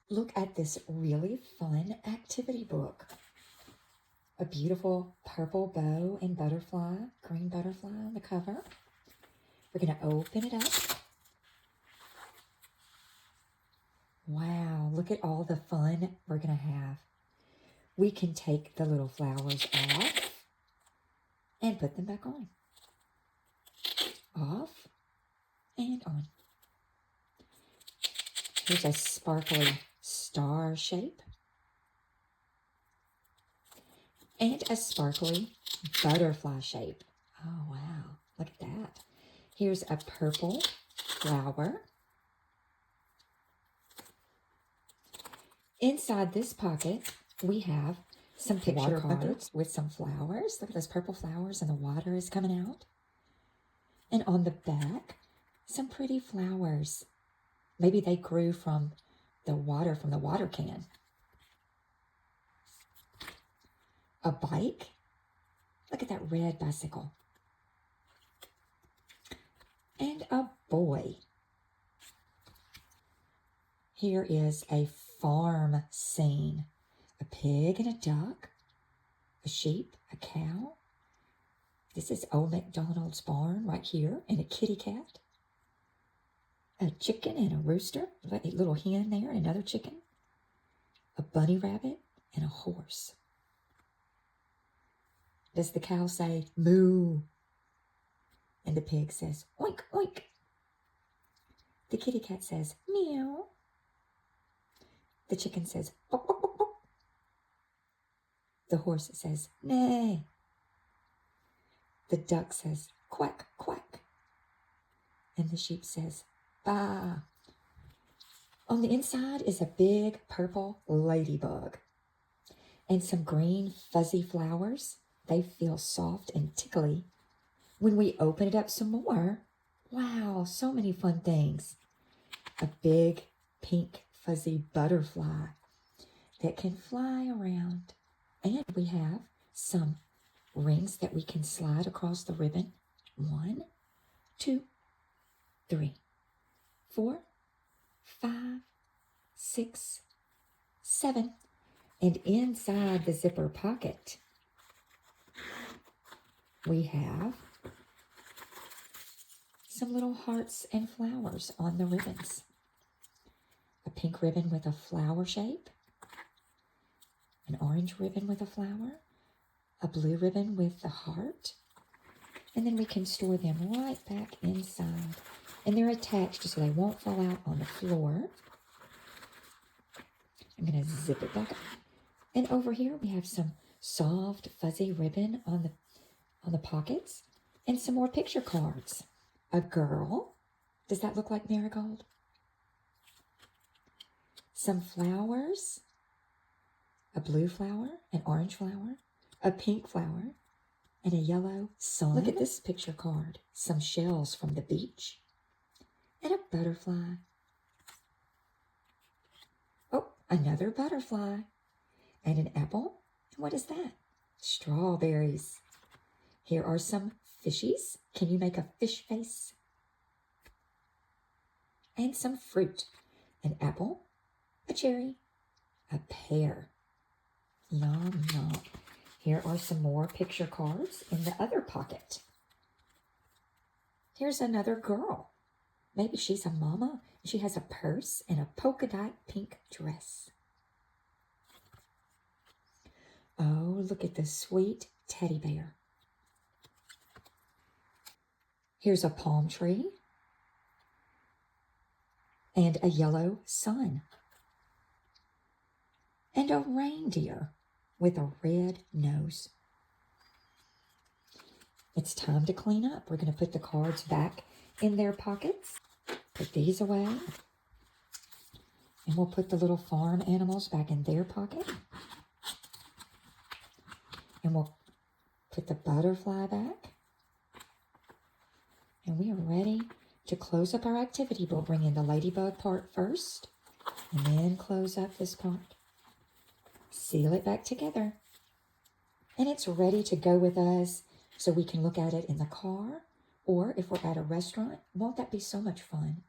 Look at this really fun activity book. A beautiful purple bow and butterfly, green butterfly on the cover. We're going to open it up. Wow, look at all the fun we're going to have. We can take the little flowers off and put them back on. Off and on. Here's a sparkly star shape. And a sparkly butterfly shape. Oh, wow. Look at that. Here's a purple flower. Inside this pocket, we have some picture cards with some flowers. Look at those purple flowers and the water is coming out. And on the back, some pretty flowers. Maybe they grew from the water can. A bike. Look at that red bicycle. And a boy. Here is a farm scene. A pig and a duck. A sheep, a cow. This is Old MacDonald's barn right here. And a kitty cat. A chicken and a rooster. A little hen there and another chicken. A bunny rabbit and a horse. Does the cow say, moo? And the pig says, oink, oink. The kitty cat says, meow. The chicken says, bok, bok, bok, bok. The horse says, neigh. The duck says, quack, quack. And the sheep says, bah. On the inside is a big purple ladybug and some green fuzzy flowers. They feel soft and tickly. When we open it up some more, wow, so many fun things. A big pink fuzzy butterfly that can fly around. And we have some rings that we can slide across the ribbon. 1, 2, 3, 4, 5, 6, 7. And inside the zipper pocket, we have some little hearts and flowers on the ribbons. A pink ribbon with a flower shape, an orange ribbon with a flower, a blue ribbon with the heart, and then we can store them right back inside. And they're attached so they won't fall out on the floor. I'm going to zip it back up. And over here we have some soft fuzzy ribbon on the pockets and some more picture cards. A girl. Does that look like marigold? Some flowers. A blue flower, an orange flower, a pink flower, and a yellow sun. Look at this picture card. Some shells from the beach and a butterfly. Oh, another butterfly and an apple. And what is that? Strawberries. Here are some fishies. Can you make a fish face? And some fruit. An apple, a cherry, a pear. Yum, yum. Here are some more picture cards in the other pocket. Here's another girl. Maybe she's a mama. She has a purse and a polka dot pink dress. Oh, look at the sweet teddy bear. Here's a palm tree and a yellow sun and a reindeer with a red nose. It's time to clean up. We're going to put the cards back in their pockets. Put these away. And we'll put the little farm animals back in their pocket. And we'll put the butterfly back. And we are ready to close up our activity. We'll bring in the ladybug part first. And then close up this part. Seal it back together. And it's ready to go with us so we can look at it in the car or if we're at a restaurant. Won't that be so much fun?